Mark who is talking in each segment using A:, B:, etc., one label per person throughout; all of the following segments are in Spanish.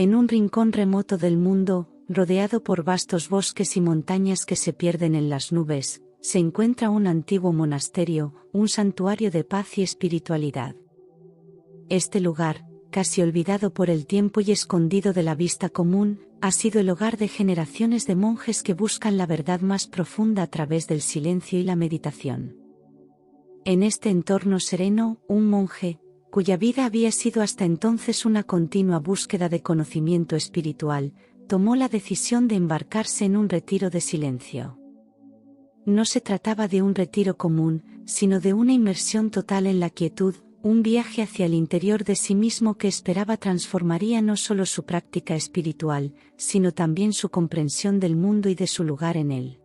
A: En un rincón remoto del mundo, rodeado por vastos bosques y montañas que se pierden en las nubes, se encuentra un antiguo monasterio, un santuario de paz y espiritualidad. Este lugar, casi olvidado por el tiempo y escondido de la vista común, ha sido el hogar de generaciones de monjes que buscan la verdad más profunda a través del silencio y la meditación. En este entorno sereno, un monje, cuya vida había sido hasta entonces una continua búsqueda de conocimiento espiritual, tomó la decisión de embarcarse en un retiro de silencio. No se trataba de un retiro común, sino de una inmersión total en la quietud, un viaje hacia el interior de sí mismo que esperaba transformaría no solo su práctica espiritual, sino también su comprensión del mundo y de su lugar en él.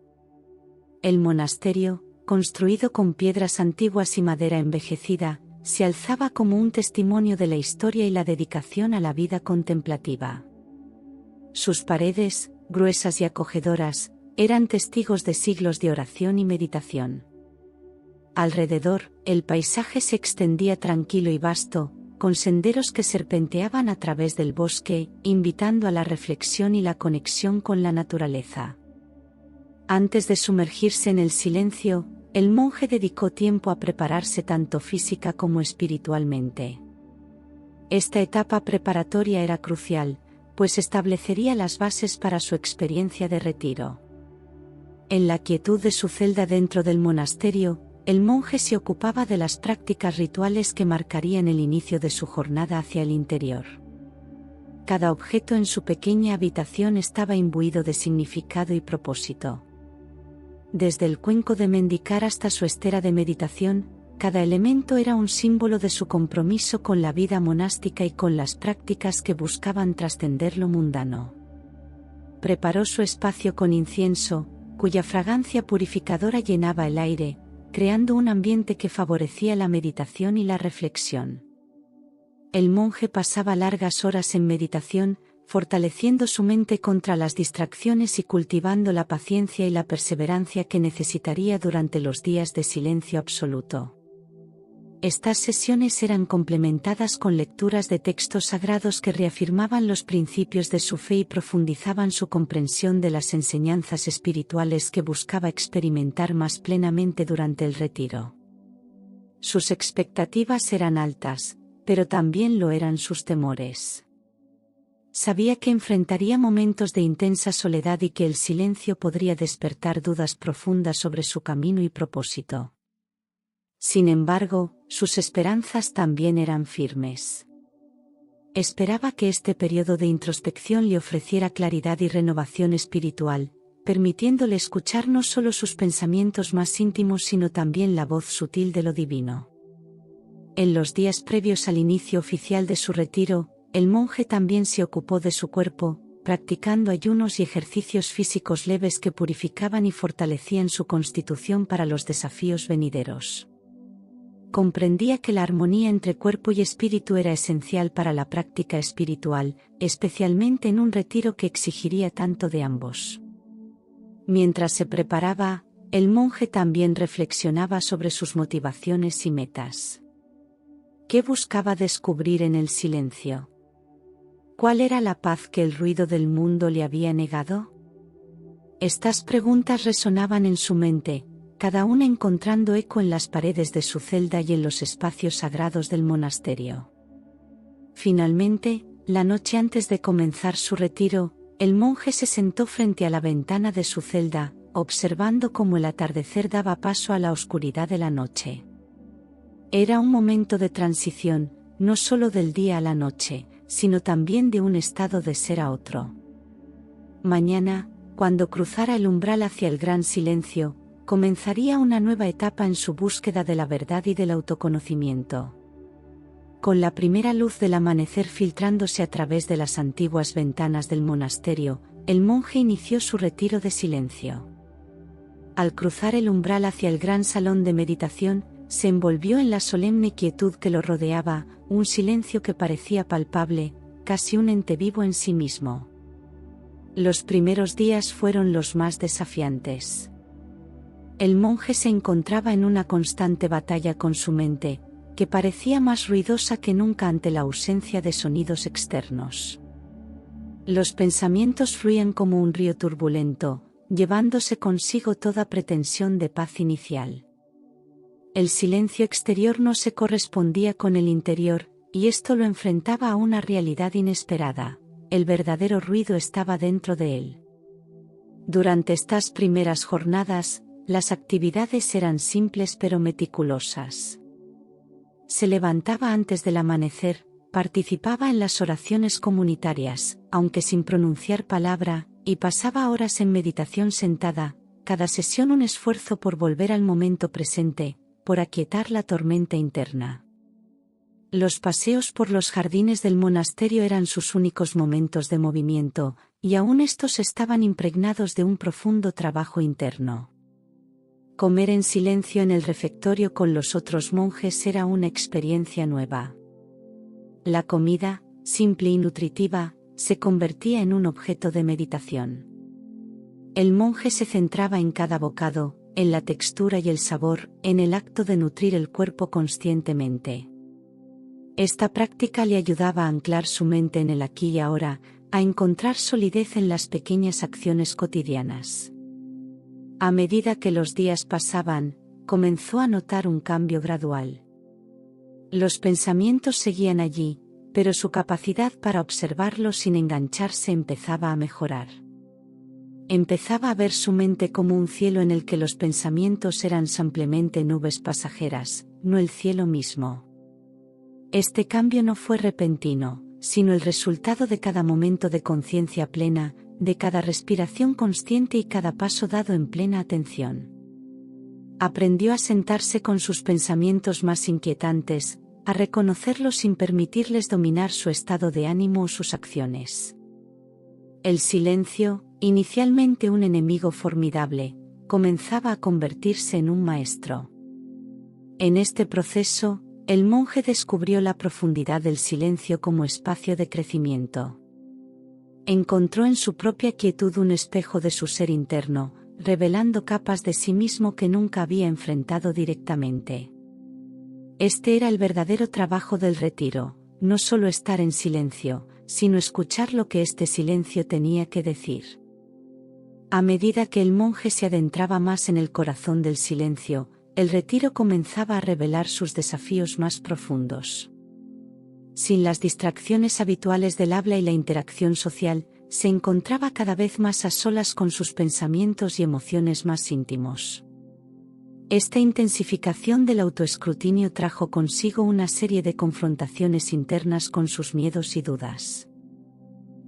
A: El monasterio, construido con piedras antiguas y madera envejecida, se alzaba como un testimonio de la historia y la dedicación a la vida contemplativa. Sus paredes, gruesas y acogedoras, eran testigos de siglos de oración y meditación. Alrededor, el paisaje se extendía tranquilo y vasto, con senderos que serpenteaban a través del bosque, invitando a la reflexión y la conexión con la naturaleza. Antes de sumergirse en el silencio, el monje dedicó tiempo a prepararse tanto física como espiritualmente. Esta etapa preparatoria era crucial, pues establecería las bases para su experiencia de retiro. En la quietud de su celda dentro del monasterio, el monje se ocupaba de las prácticas rituales que marcarían el inicio de su jornada hacia el interior. Cada objeto en su pequeña habitación estaba imbuido de significado y propósito. Desde el cuenco de mendicar hasta su estera de meditación, cada elemento era un símbolo de su compromiso con la vida monástica y con las prácticas que buscaban trascender lo mundano. Preparó su espacio con incienso, cuya fragancia purificadora llenaba el aire, creando un ambiente que favorecía la meditación y la reflexión. El monje pasaba largas horas en meditación, fortaleciendo su mente contra las distracciones y cultivando la paciencia y la perseverancia que necesitaría durante los días de silencio absoluto. Estas sesiones eran complementadas con lecturas de textos sagrados que reafirmaban los principios de su fe y profundizaban su comprensión de las enseñanzas espirituales que buscaba experimentar más plenamente durante el retiro. Sus expectativas eran altas, pero también lo eran sus temores. Sabía que enfrentaría momentos de intensa soledad y que el silencio podría despertar dudas profundas sobre su camino y propósito. Sin embargo, sus esperanzas también eran firmes. Esperaba que este periodo de introspección le ofreciera claridad y renovación espiritual, permitiéndole escuchar no solo sus pensamientos más íntimos sino también la voz sutil de lo divino. En los días previos al inicio oficial de su retiro, el monje también se ocupó de su cuerpo, practicando ayunos y ejercicios físicos leves que purificaban y fortalecían su constitución para los desafíos venideros. Comprendía que la armonía entre cuerpo y espíritu era esencial para la práctica espiritual, especialmente en un retiro que exigiría tanto de ambos. Mientras se preparaba, el monje también reflexionaba sobre sus motivaciones y metas. ¿Qué buscaba descubrir en el silencio? ¿Cuál era la paz que el ruido del mundo le había negado? Estas preguntas resonaban en su mente, cada una encontrando eco en las paredes de su celda y en los espacios sagrados del monasterio. Finalmente, la noche antes de comenzar su retiro, el monje se sentó frente a la ventana de su celda, observando cómo el atardecer daba paso a la oscuridad de la noche. Era un momento de transición, no solo del día a la noche, sino también de un estado de ser a otro. Mañana, cuando cruzara el umbral hacia el gran silencio, comenzaría una nueva etapa en su búsqueda de la verdad y del autoconocimiento. Con la primera luz del amanecer filtrándose a través de las antiguas ventanas del monasterio, el monje inició su retiro de silencio. Al cruzar el umbral hacia el gran salón de meditación, se envolvió en la solemne quietud que lo rodeaba, un silencio que parecía palpable, casi un ente vivo en sí mismo. Los primeros días fueron los más desafiantes. El monje se encontraba en una constante batalla con su mente, que parecía más ruidosa que nunca ante la ausencia de sonidos externos. Los pensamientos fluían como un río turbulento, llevándose consigo toda pretensión de paz inicial. El silencio exterior no se correspondía con el interior, y esto lo enfrentaba a una realidad inesperada: el verdadero ruido estaba dentro de él. Durante estas primeras jornadas, las actividades eran simples pero meticulosas. Se levantaba antes del amanecer, participaba en las oraciones comunitarias, aunque sin pronunciar palabra, y pasaba horas en meditación sentada, cada sesión un esfuerzo por volver al momento presente, por aquietar la tormenta interna. Los paseos por los jardines del monasterio eran sus únicos momentos de movimiento, y aún estos estaban impregnados de un profundo trabajo interno. Comer en silencio en el refectorio con los otros monjes era una experiencia nueva. La comida, simple y nutritiva, se convertía en un objeto de meditación. El monje se centraba en cada bocado, en la textura y el sabor, en el acto de nutrir el cuerpo conscientemente. Esta práctica le ayudaba a anclar su mente en el aquí y ahora, a encontrar solidez en las pequeñas acciones cotidianas. A medida que los días pasaban, comenzó a notar un cambio gradual. Los pensamientos seguían allí, pero su capacidad para observarlos sin engancharse empezaba a mejorar. Empezaba a ver su mente como un cielo en el que los pensamientos eran simplemente nubes pasajeras, no el cielo mismo. Este cambio no fue repentino, sino el resultado de cada momento de conciencia plena, de cada respiración consciente y cada paso dado en plena atención. Aprendió a sentarse con sus pensamientos más inquietantes, a reconocerlos sin permitirles dominar su estado de ánimo o sus acciones. El silencio, inicialmente un enemigo formidable, comenzaba a convertirse en un maestro. En este proceso, el monje descubrió la profundidad del silencio como espacio de crecimiento. Encontró en su propia quietud un espejo de su ser interno, revelando capas de sí mismo que nunca había enfrentado directamente. Este era el verdadero trabajo del retiro, no solo estar en silencio, sino escuchar lo que este silencio tenía que decir. A medida que el monje se adentraba más en el corazón del silencio, el retiro comenzaba a revelar sus desafíos más profundos. Sin las distracciones habituales del habla y la interacción social, se encontraba cada vez más a solas con sus pensamientos y emociones más íntimos. Esta intensificación del autoescrutinio trajo consigo una serie de confrontaciones internas con sus miedos y dudas.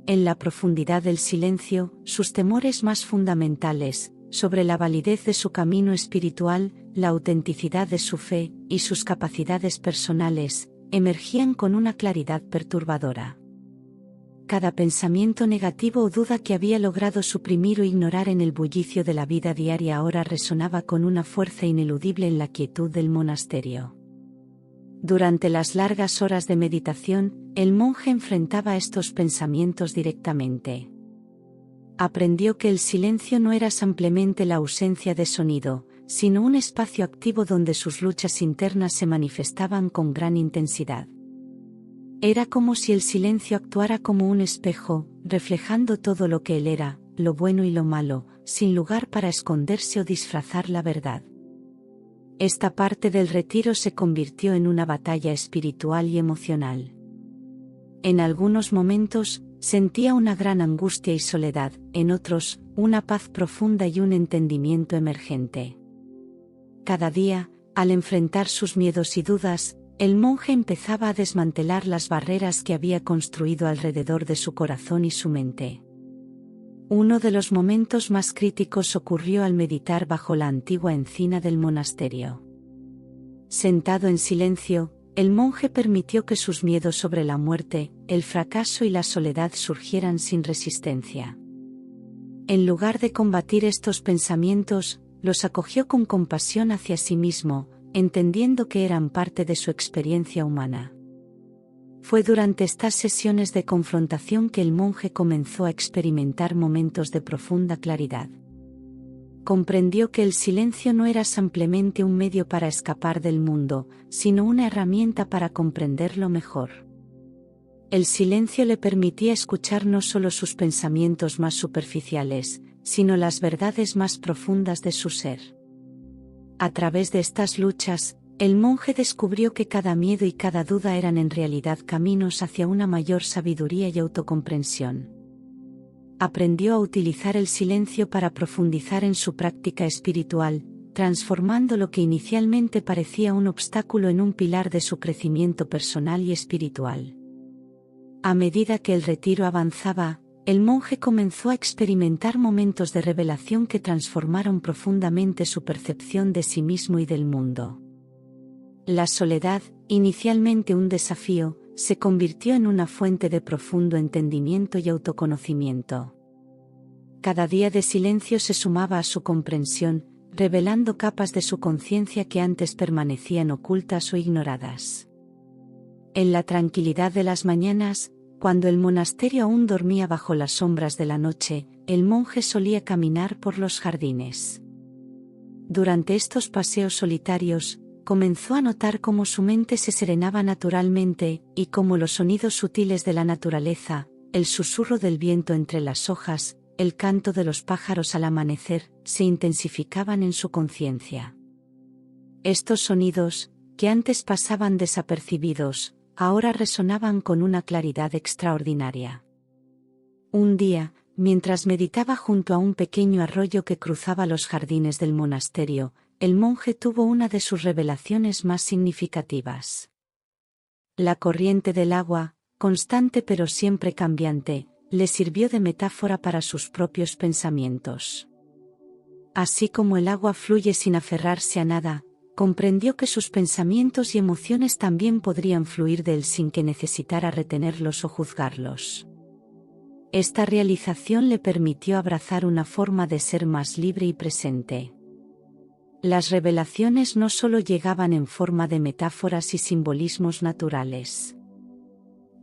A: En la profundidad del silencio, sus temores más fundamentales, sobre la validez de su camino espiritual, la autenticidad de su fe, y sus capacidades personales, emergían con una claridad perturbadora. Cada pensamiento negativo o duda que había logrado suprimir o ignorar en el bullicio de la vida diaria ahora resonaba con una fuerza ineludible en la quietud del monasterio. Durante las largas horas de meditación, el monje enfrentaba estos pensamientos directamente. Aprendió que el silencio no era simplemente la ausencia de sonido, sino un espacio activo donde sus luchas internas se manifestaban con gran intensidad. Era como si el silencio actuara como un espejo, reflejando todo lo que él era, lo bueno y lo malo, sin lugar para esconderse o disfrazar la verdad. Esta parte del retiro se convirtió en una batalla espiritual y emocional. En algunos momentos, sentía una gran angustia y soledad, en otros, una paz profunda y un entendimiento emergente. Cada día, al enfrentar sus miedos y dudas, el monje empezaba a desmantelar las barreras que había construido alrededor de su corazón y su mente. Uno de los momentos más críticos ocurrió al meditar bajo la antigua encina del monasterio. Sentado en silencio, el monje permitió que sus miedos sobre la muerte, el fracaso y la soledad surgieran sin resistencia. En lugar de combatir estos pensamientos, los acogió con compasión hacia sí mismo, entendiendo que eran parte de su experiencia humana. Fue durante estas sesiones de confrontación que el monje comenzó a experimentar momentos de profunda claridad. Comprendió que el silencio no era simplemente un medio para escapar del mundo, sino una herramienta para comprenderlo mejor. El silencio le permitía escuchar no solo sus pensamientos más superficiales, sino las verdades más profundas de su ser. A través de estas luchas, el monje descubrió que cada miedo y cada duda eran en realidad caminos hacia una mayor sabiduría y autocomprensión. Aprendió a utilizar el silencio para profundizar en su práctica espiritual, transformando lo que inicialmente parecía un obstáculo en un pilar de su crecimiento personal y espiritual. A medida que el retiro avanzaba, el monje comenzó a experimentar momentos de revelación que transformaron profundamente su percepción de sí mismo y del mundo. La soledad, inicialmente un desafío, se convirtió en una fuente de profundo entendimiento y autoconocimiento. Cada día de silencio se sumaba a su comprensión, revelando capas de su conciencia que antes permanecían ocultas o ignoradas. En la tranquilidad de las mañanas, cuando el monasterio aún dormía bajo las sombras de la noche, el monje solía caminar por los jardines. Durante estos paseos solitarios, comenzó a notar cómo su mente se serenaba naturalmente, y cómo los sonidos sutiles de la naturaleza, el susurro del viento entre las hojas, el canto de los pájaros al amanecer, se intensificaban en su conciencia. Estos sonidos, que antes pasaban desapercibidos, ahora resonaban con una claridad extraordinaria. Un día, mientras meditaba junto a un pequeño arroyo que cruzaba los jardines del monasterio, el monje tuvo una de sus revelaciones más significativas. La corriente del agua, constante pero siempre cambiante, le sirvió de metáfora para sus propios pensamientos. Así como el agua fluye sin aferrarse a nada, comprendió que sus pensamientos y emociones también podrían fluir de él sin que necesitara retenerlos o juzgarlos. Esta realización le permitió abrazar una forma de ser más libre y presente. Las revelaciones no solo llegaban en forma de metáforas y simbolismos naturales.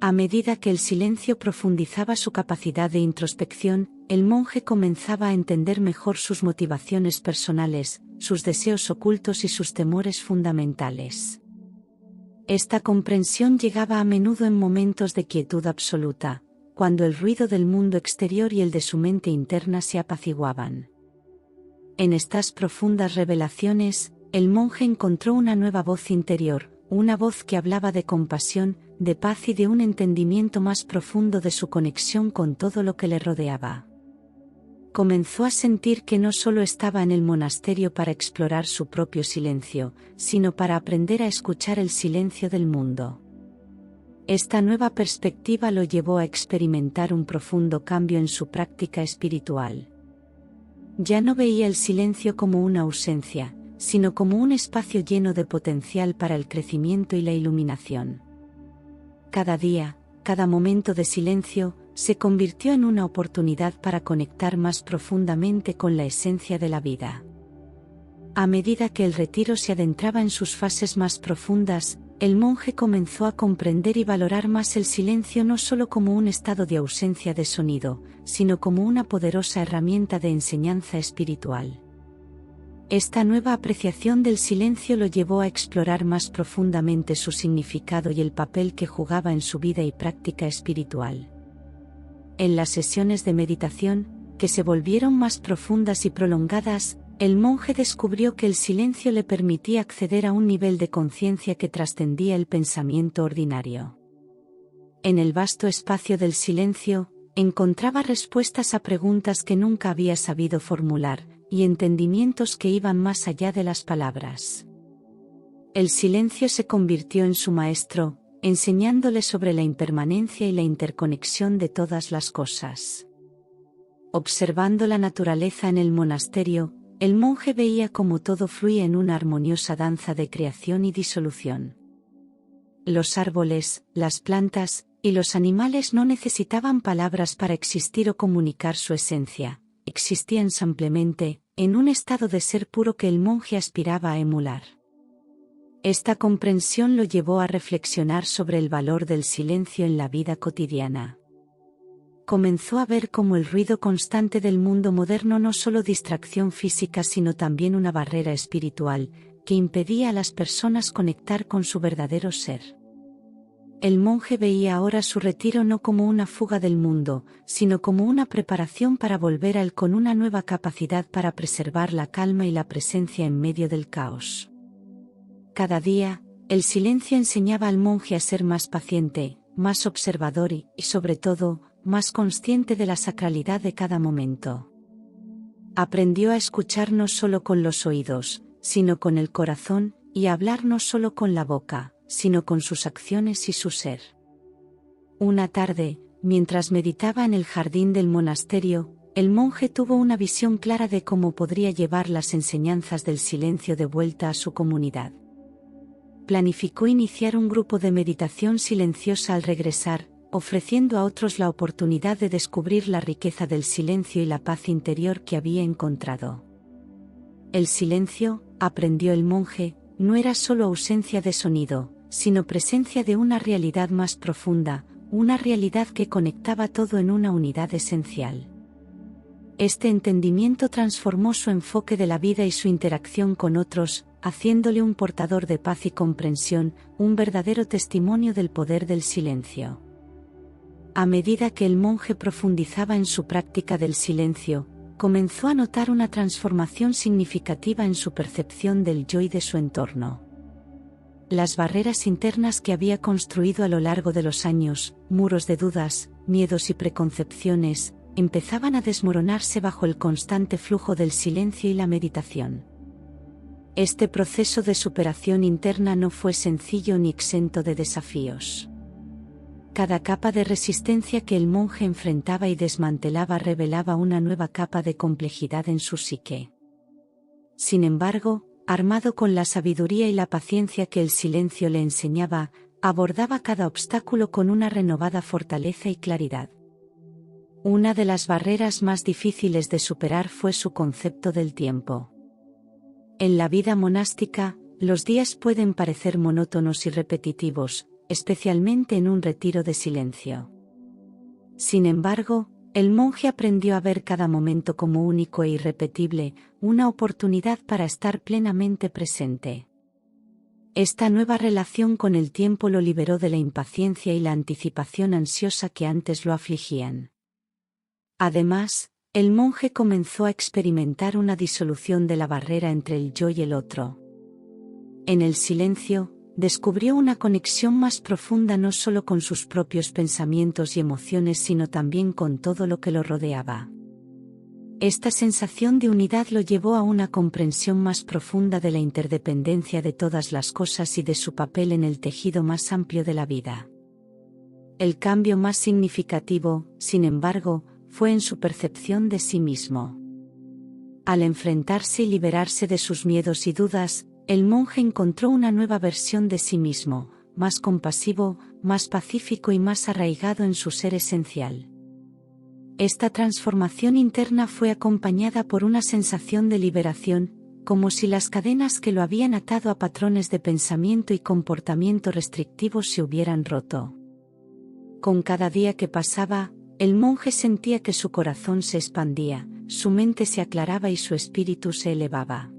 A: A medida que el silencio profundizaba su capacidad de introspección, el monje comenzaba a entender mejor sus motivaciones personales, sus deseos ocultos y sus temores fundamentales. Esta comprensión llegaba a menudo en momentos de quietud absoluta, cuando el ruido del mundo exterior y el de su mente interna se apaciguaban. En estas profundas revelaciones, el monje encontró una nueva voz interior, una voz que hablaba de compasión, de paz y de un entendimiento más profundo de su conexión con todo lo que le rodeaba. Comenzó a sentir que no solo estaba en el monasterio para explorar su propio silencio, sino para aprender a escuchar el silencio del mundo. Esta nueva perspectiva lo llevó a experimentar un profundo cambio en su práctica espiritual. Ya no veía el silencio como una ausencia, sino como un espacio lleno de potencial para el crecimiento y la iluminación. Cada día, cada momento de silencio, se convirtió en una oportunidad para conectar más profundamente con la esencia de la vida. A medida que el retiro se adentraba en sus fases más profundas, el monje comenzó a comprender y valorar más el silencio no solo como un estado de ausencia de sonido, sino como una poderosa herramienta de enseñanza espiritual. Esta nueva apreciación del silencio lo llevó a explorar más profundamente su significado y el papel que jugaba en su vida y práctica espiritual. En las sesiones de meditación, que se volvieron más profundas y prolongadas, el monje descubrió que el silencio le permitía acceder a un nivel de conciencia que trascendía el pensamiento ordinario. En el vasto espacio del silencio, encontraba respuestas a preguntas que nunca había sabido formular, y entendimientos que iban más allá de las palabras. El silencio se convirtió en su maestro, enseñándole sobre la impermanencia y la interconexión de todas las cosas. Observando la naturaleza en el monasterio, el monje veía cómo todo fluía en una armoniosa danza de creación y disolución. Los árboles, las plantas, y los animales no necesitaban palabras para existir o comunicar su esencia, existían simplemente, en un estado de ser puro que el monje aspiraba a emular. Esta comprensión lo llevó a reflexionar sobre el valor del silencio en la vida cotidiana. Comenzó a ver cómo el ruido constante del mundo moderno no solo distracción física sino también una barrera espiritual, que impedía a las personas conectar con su verdadero ser. el monje veía ahora su retiro no como una fuga del mundo, sino como una preparación para volver a él con una nueva capacidad para preservar la calma y la presencia en medio del caos. Cada día, el silencio enseñaba al monje a ser más paciente, más observador y, sobre todo, más consciente de la sacralidad de cada momento. Aprendió a escuchar no solo con los oídos, sino con el corazón, y a hablar no solo con la boca, sino con sus acciones y su ser. Una tarde, mientras meditaba en el jardín del monasterio, el monje tuvo una visión clara de cómo podría llevar las enseñanzas del silencio de vuelta a su comunidad. Planificó iniciar un grupo de meditación silenciosa al regresar, ofreciendo a otros la oportunidad de descubrir la riqueza del silencio y la paz interior que había encontrado. El silencio, aprendió el monje, no era solo ausencia de sonido, sino presencia de una realidad más profunda, una realidad que conectaba todo en una unidad esencial. Este entendimiento transformó su enfoque de la vida y su interacción con otros, haciéndole un portador de paz y comprensión, un verdadero testimonio del poder del silencio. A medida que el monje profundizaba en su práctica del silencio, comenzó a notar una transformación significativa en su percepción del yo y de su entorno. Las barreras internas que había construido a lo largo de los años, muros de dudas, miedos y preconcepciones, empezaban a desmoronarse bajo el constante flujo del silencio y la meditación. Este proceso de superación interna no fue sencillo ni exento de desafíos. Cada capa de resistencia que el monje enfrentaba y desmantelaba revelaba una nueva capa de complejidad en su psique. Sin embargo, armado con la sabiduría y la paciencia que el silencio le enseñaba, abordaba cada obstáculo con una renovada fortaleza y claridad. Una de las barreras más difíciles de superar fue su concepto del tiempo. En la vida monástica, los días pueden parecer monótonos y repetitivos, especialmente en un retiro de silencio. Sin embargo, el monje aprendió a ver cada momento como único e irrepetible, una oportunidad para estar plenamente presente. Esta nueva relación con el tiempo lo liberó de la impaciencia y la anticipación ansiosa que antes lo afligían. Además, el monje comenzó a experimentar una disolución de la barrera entre el yo y el otro. En el silencio, descubrió una conexión más profunda no solo con sus propios pensamientos y emociones sino también con todo lo que lo rodeaba. Esta sensación de unidad lo llevó a una comprensión más profunda de la interdependencia de todas las cosas y de su papel en el tejido más amplio de la vida. El cambio más significativo, sin embargo, fue en su percepción de sí mismo. Al enfrentarse y liberarse de sus miedos y dudas, el monje encontró una nueva versión de sí mismo, más compasivo, más pacífico y más arraigado en su ser esencial. Esta transformación interna fue acompañada por una sensación de liberación, como si las cadenas que lo habían atado a patrones de pensamiento y comportamiento restrictivos se hubieran roto. Con cada día que pasaba, el monje sentía que su corazón se expandía, su mente se aclaraba y su espíritu se elevaba.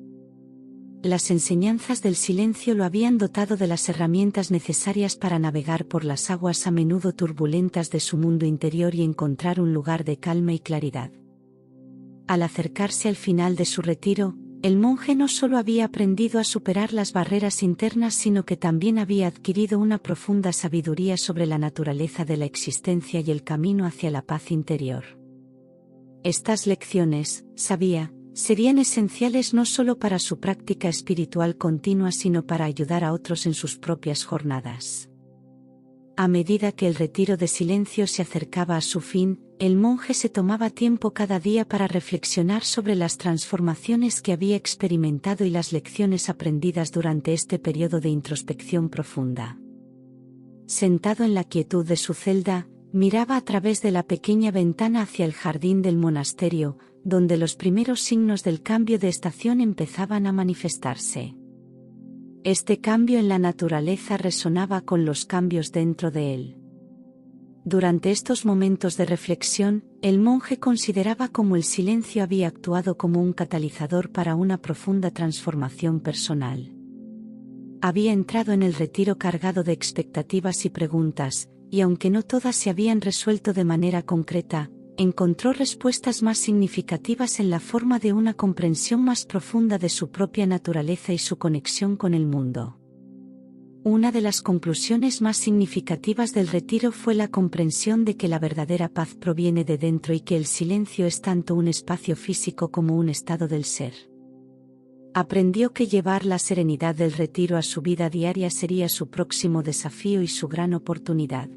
A: Las enseñanzas del silencio lo habían dotado de las herramientas necesarias para navegar por las aguas a menudo turbulentas de su mundo interior y encontrar un lugar de calma y claridad. Al acercarse al final de su retiro, el monje no solo había aprendido a superar las barreras internas sino que también había adquirido una profunda sabiduría sobre la naturaleza de la existencia y el camino hacia la paz interior. Estas lecciones, sabía, serían esenciales no solo para su práctica espiritual continua sino para ayudar a otros en sus propias jornadas. A medida que el retiro de silencio se acercaba a su fin, el monje se tomaba tiempo cada día para reflexionar sobre las transformaciones que había experimentado y las lecciones aprendidas durante este periodo de introspección profunda. Sentado en la quietud de su celda, miraba a través de la pequeña ventana hacia el jardín del monasterio, donde los primeros signos del cambio de estación empezaban a manifestarse. Este cambio en la naturaleza resonaba con los cambios dentro de él. Durante estos momentos de reflexión, el monje consideraba cómo el silencio había actuado como un catalizador para una profunda transformación personal. Había entrado en el retiro cargado de expectativas y preguntas, y aunque no todas se habían resuelto de manera concreta, encontró respuestas más significativas en la forma de una comprensión más profunda de su propia naturaleza y su conexión con el mundo. Una de las conclusiones más significativas del retiro fue la comprensión de que la verdadera paz proviene de dentro y que el silencio es tanto un espacio físico como un estado del ser. Aprendió que llevar la serenidad del retiro a su vida diaria sería su próximo desafío y su gran oportunidad.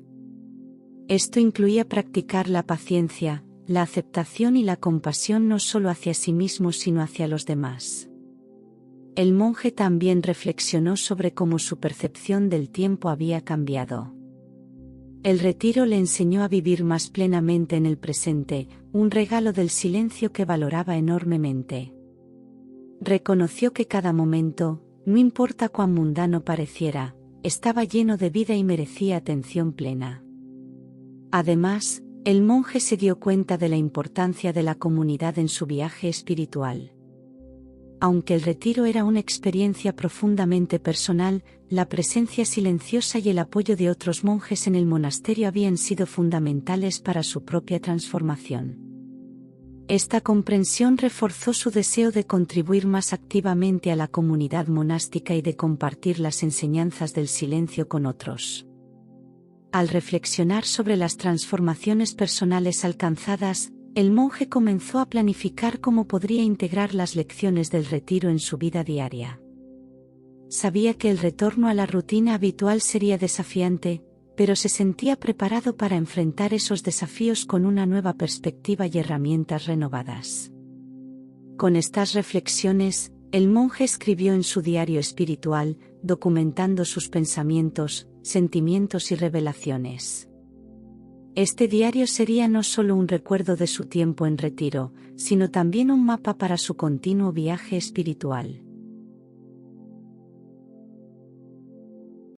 A: Esto incluía practicar la paciencia, la aceptación y la compasión no solo hacia sí mismo sino hacia los demás. El monje también reflexionó sobre cómo su percepción del tiempo había cambiado. El retiro le enseñó a vivir más plenamente en el presente, un regalo del silencio que valoraba enormemente. Reconoció que cada momento, no importa cuán mundano pareciera, estaba lleno de vida y merecía atención plena. Además, el monje se dio cuenta de la importancia de la comunidad en su viaje espiritual. Aunque el retiro era una experiencia profundamente personal, la presencia silenciosa y el apoyo de otros monjes en el monasterio habían sido fundamentales para su propia transformación. Esta comprensión reforzó su deseo de contribuir más activamente a la comunidad monástica y de compartir las enseñanzas del silencio con otros. Al reflexionar sobre las transformaciones personales alcanzadas, el monje comenzó a planificar cómo podría integrar las lecciones del retiro en su vida diaria. Sabía que el retorno a la rutina habitual sería desafiante, pero se sentía preparado para enfrentar esos desafíos con una nueva perspectiva y herramientas renovadas. Con estas reflexiones, el monje escribió en su diario espiritual, documentando sus pensamientos, sentimientos y revelaciones. Este diario sería no solo un recuerdo de su tiempo en retiro, sino también un mapa para su continuo viaje espiritual.